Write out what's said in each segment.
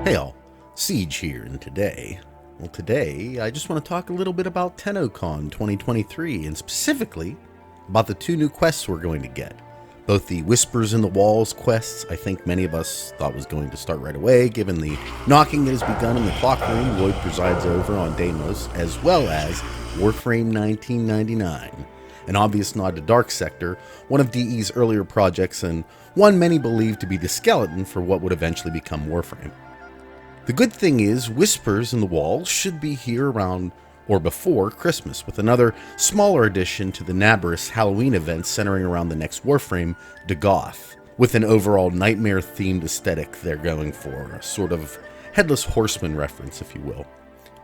Hey all, Siege here, and today I just want to talk a little bit about Tennocon 2023, and specifically about the two new quests we're going to get. Both the Whispers in the Walls quests, I think many of us thought was going to start right away, given the knocking that has begun in the clock room Lloyd presides over on Deimos, as well as Warframe 1999. An obvious nod to Dark Sector, one of DE's earlier projects, and one many believe to be the skeleton for what would eventually become Warframe. The good thing is, Whispers in the Walls should be here around or before Christmas, with another smaller addition to the Nabarus Halloween event centering around the next Warframe, Dagoth, with an overall nightmare-themed aesthetic they're going for, a sort of Headless Horseman reference, if you will.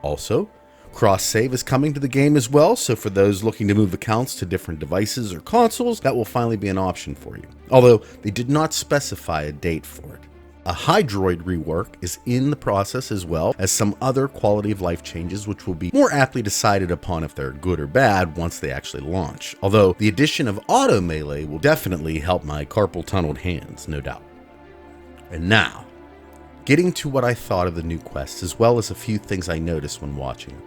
Also, cross-save is coming to the game as well, so for those looking to move accounts to different devices or consoles, that will finally be an option for you, although they did not specify a date for it. A Hydroid rework is in the process, as well as some other quality of life changes which will be more aptly decided upon if they're good or bad once they actually launch, although the addition of auto melee will definitely help my carpal tunneled hands, no doubt. And now, getting to what I thought of the new quests, as well as a few things I noticed when watching.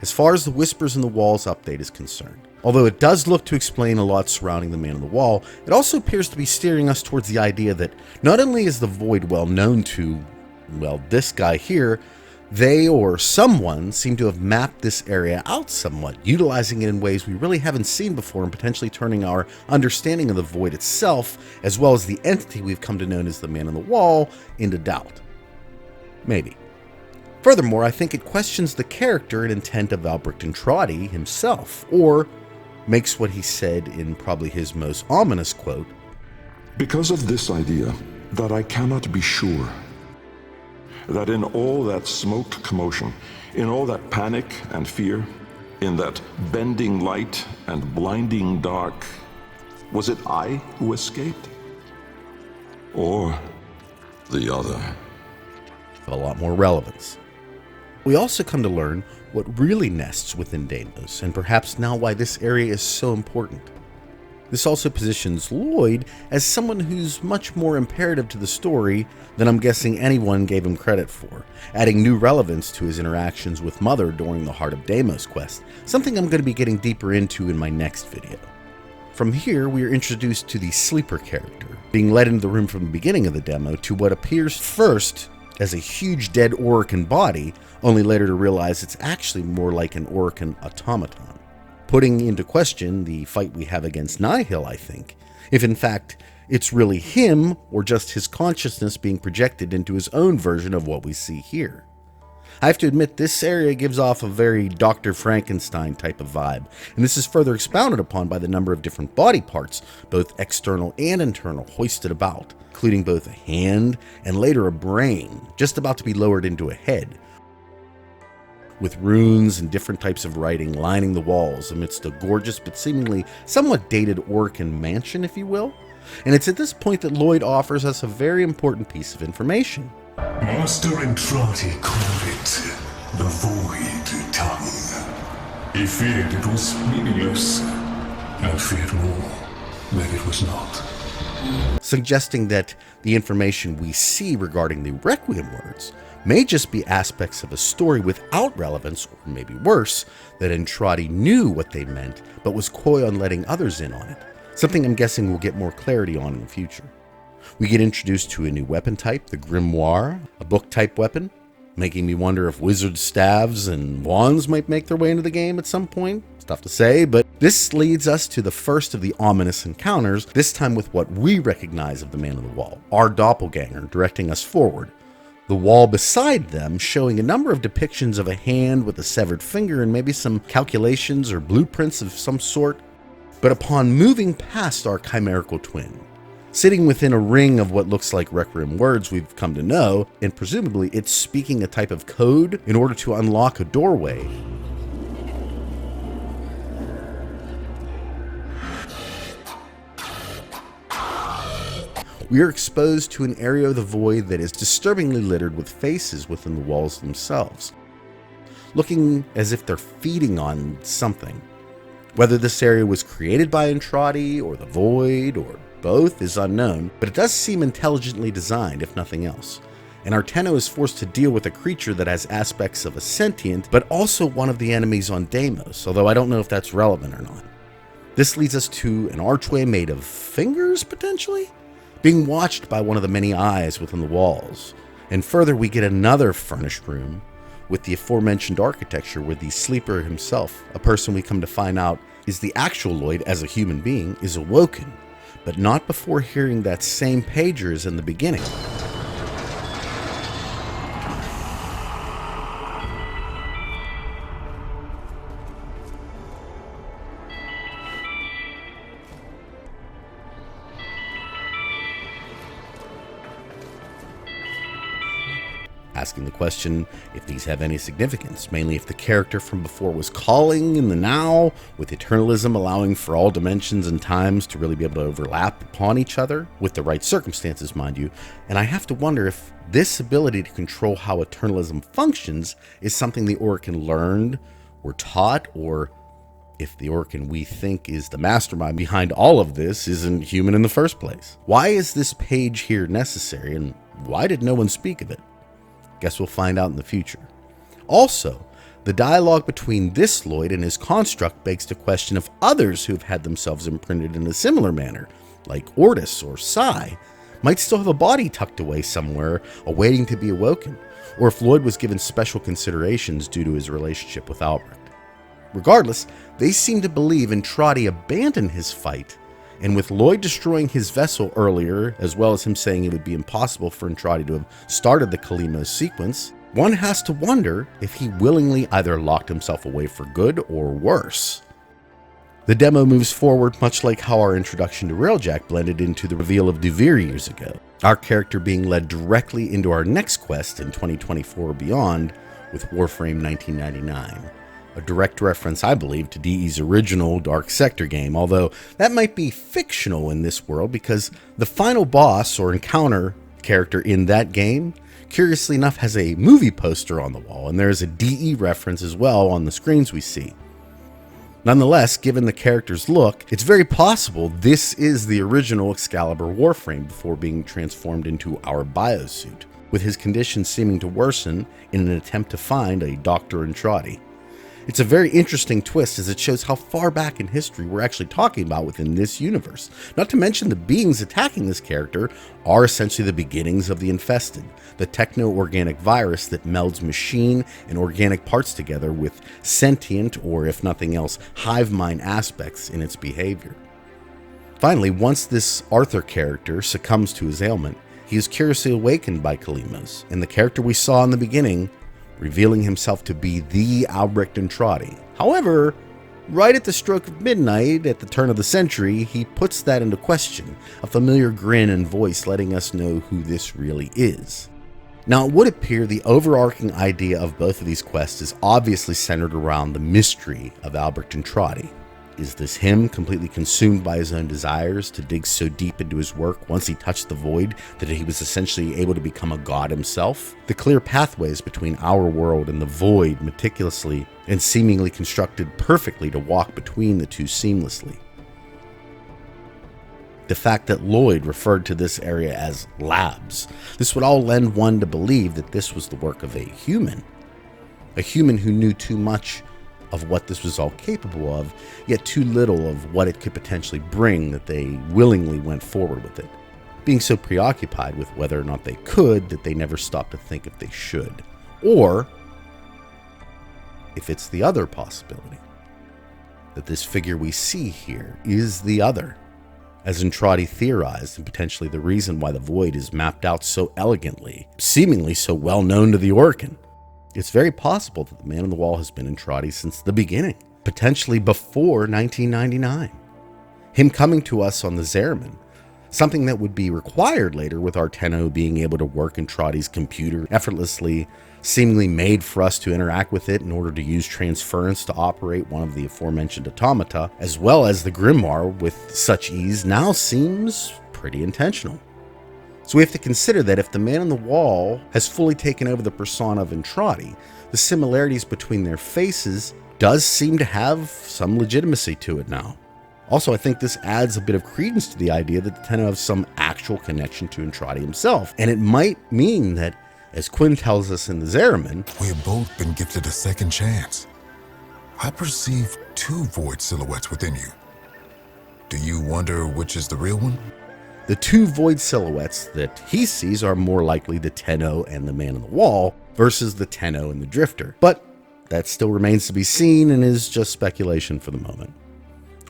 As far as the Whispers in the Walls update is concerned, although it does look to explain a lot surrounding the Man on the Wall, it also appears to be steering us towards the idea that not only is the Void well known to, well, this guy here, they or someone seem to have mapped this area out somewhat, utilizing it in ways we really haven't seen before and potentially turning our understanding of the Void itself, as well as the entity we've come to know as the Man on the Wall, into doubt. Maybe. Furthermore, I think it questions the character and intent of Albrecht Entrati himself, or makes what he said in probably his most ominous quote, "Because of this idea, that I cannot be sure, that in all that smoked commotion, in all that panic and fear, in that bending light and blinding dark, was it I who escaped? Or the other?" A lot more relevance. We also come to learn what really nests within Deimos, and perhaps now why this area is so important. This also positions Lloyd as someone who's much more imperative to the story than I'm guessing anyone gave him credit for, adding new relevance to his interactions with Mother during the Heart of Deimos quest, something I'm going to be getting deeper into in my next video. From here, we are introduced to the Sleeper character, being led into the room from the beginning of the demo to what appears first as a huge dead Orokin body, only later to realize it's actually more like an Orokin automaton, putting into question the fight we have against Nihil, I think, if in fact it's really him or just his consciousness being projected into his own version of what we see here. I have to admit, this area gives off a very Dr. Frankenstein type of vibe, and this is further expounded upon by the number of different body parts, both external and internal, hoisted about, including both a hand and later a brain, just about to be lowered into a head, with runes and different types of writing lining the walls amidst a gorgeous but seemingly somewhat dated Orokin mansion, if you will. And it's at this point that Lloyd offers us a very important piece of information. Master Entrati called it the Void Tongue. He feared it was meaningless, and feared more that it was not. Suggesting that the information we see regarding the Requiem words may just be aspects of a story without relevance, or maybe worse, that Entrati knew what they meant, but was coy on letting others in on it. Something I'm guessing we'll get more clarity on in the future. We get introduced to a new weapon type, the Grimoire, a book-type weapon, making me wonder if wizard staves and wands might make their way into the game at some point. It's tough to say, but this leads us to the first of the ominous encounters, this time with what we recognize of the Man on the Wall, our doppelganger, directing us forward. The wall beside them showing a number of depictions of a hand with a severed finger and maybe some calculations or blueprints of some sort. But upon moving past our chimerical twin, sitting within a ring of what looks like Requiem words we've come to know, and presumably it's speaking a type of code in order to unlock a doorway. We are exposed to an area of the void that is disturbingly littered with faces within the walls themselves, looking as if they're feeding on something. Whether this area was created by Entrati or the Void or both is unknown, but it does seem intelligently designed, if nothing else. and our Tenno is forced to deal with a creature that has aspects of a sentient, but also one of the enemies on Deimos, although I don't know if that's relevant or not. This leads us to an archway made of fingers, potentially, being watched by one of the many eyes within the walls. And further, we get another furnished room with the aforementioned architecture where the sleeper himself, a person we come to find out is the actual Lloyd as a human being, is awoken, but not before hearing that same pager as in the beginning. Asking the question if these have any significance, mainly if the character from before was calling in the now, with eternalism allowing for all dimensions and times to really be able to overlap upon each other, with the right circumstances, mind you. And I have to wonder if this ability to control how eternalism functions is something the Orokin learned or taught, or if the Orokin we think is the mastermind behind all of this isn't human in the first place. Why is this page here necessary, and why did no one speak of it? Guess we'll find out in the future. Also, the dialogue between this Lloyd and his construct begs the question of others who have had themselves imprinted in a similar manner, like Ortis or Sai, might still have a body tucked away somewhere awaiting to be awoken, or if Lloyd was given special considerations due to his relationship with Albrecht. Regardless, they seem to believe Entrati abandoned his fight, and with Lloyd destroying his vessel earlier, as well as him saying it would be impossible for Entrati to have started the Kalima sequence, one has to wonder if he willingly either locked himself away for good or worse. The demo moves forward much like how our introduction to Railjack blended into the reveal of Duvir years ago, our character being led directly into our next quest in 2024 or beyond with Warframe 1999. A direct reference, I believe, to DE's original Dark Sector game, although that might be fictional in this world because the final boss or encounter character in that game, curiously enough, has a movie poster on the wall, and there is a DE reference as well on the screens we see. Nonetheless, given the character's look, it's very possible this is the original Excalibur Warframe before being transformed into our biosuit, with his condition seeming to worsen in an attempt to find a Dr. Entrati. It's a very interesting twist as it shows how far back in history we're actually talking about within this universe. Not to mention the beings attacking this character are essentially the beginnings of the Infested, the techno-organic virus that melds machine and organic parts together with sentient, or if nothing else, hive mind aspects in its behavior. Finally, once this Arthur character succumbs to his ailment, he is curiously awakened by Kalimos, and the character we saw in the beginning revealing himself to be the Albrecht Entrati. However, right at the stroke of midnight, at the turn of the century, he puts that into question, a familiar grin and voice letting us know who this really is. Now, it would appear the overarching idea of both of these quests is obviously centered around the mystery of Albrecht Entrati. Is this him completely consumed by his own desires to dig so deep into his work once he touched the void that he was essentially able to become a god himself? The clear pathways between our world and the void meticulously and seemingly constructed perfectly to walk between the two seamlessly. The fact that Lloyd referred to this area as labs, this would all lend one to believe that this was the work of a human who knew too much of what this was all capable of, yet too little of what it could potentially bring that they willingly went forward with it, being so preoccupied with whether or not they could that they never stopped to think if they should, or if it's the other possibility, that this figure we see here is the other, as Entrati theorized, and potentially the reason why the void is mapped out so elegantly, seemingly so well known to the Orokin. It's very possible that the man on the wall has been Entrati since the beginning, potentially before 1999. Him coming to us on the Zeraman, something that would be required later with our Tenno being able to work Entrati's computer effortlessly, seemingly made for us to interact with it in order to use transference to operate one of the aforementioned automata, as well as the Grimoire with such ease, now seems pretty intentional. So we have to consider that if the man on the wall has fully taken over the persona of Entrati, the similarities between their faces does seem to have some legitimacy to it now. Also, I think this adds a bit of credence to the idea that the Tenno have some actual connection to Entrati himself, and it might mean that As Quinn tells us in the Zeraman, We have both been gifted a second chance. I perceive two void silhouettes within you. Do you wonder which is the real one? the two void silhouettes that he sees are more likely the Tenno and the Man on the Wall versus the Tenno and the Drifter. But that still remains to be seen and is just speculation for the moment.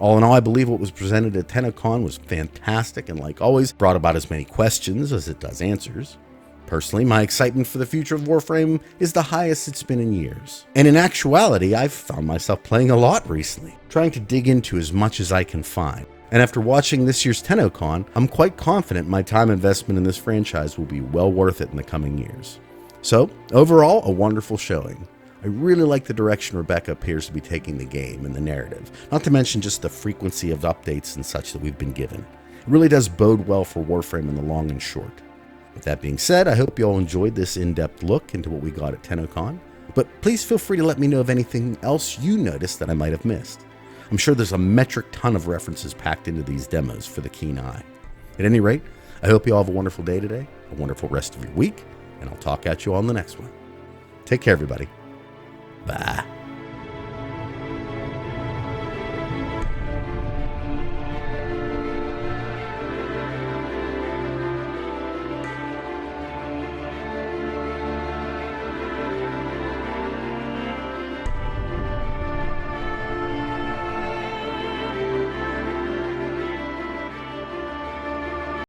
All in all, I believe what was presented at Tennocon was fantastic and, like always, brought about as many questions as it does answers. Personally, my excitement for the future of Warframe is the highest it's been in years. And in actuality, I've found myself playing a lot recently, trying to dig into as much as I can find. And after watching this year's Tennocon, I'm quite confident my time investment in this franchise will be well worth it in the coming years. So, overall, a wonderful showing. I really like the direction Rebecca appears to be taking the game and the narrative, not to mention just the frequency of updates and such that we've been given. It really does bode well for Warframe in the long and short. With that being said, I hope you all enjoyed this in-depth look into what we got at Tennocon, but please feel free to let me know of anything else you noticed that I might have missed. I'm sure there's a metric ton of references packed into these demos for the keen eye. At any rate, I hope you all have a wonderful day today, a wonderful rest of your week, and I'll talk at you all in the next one. Take care, everybody. Bye.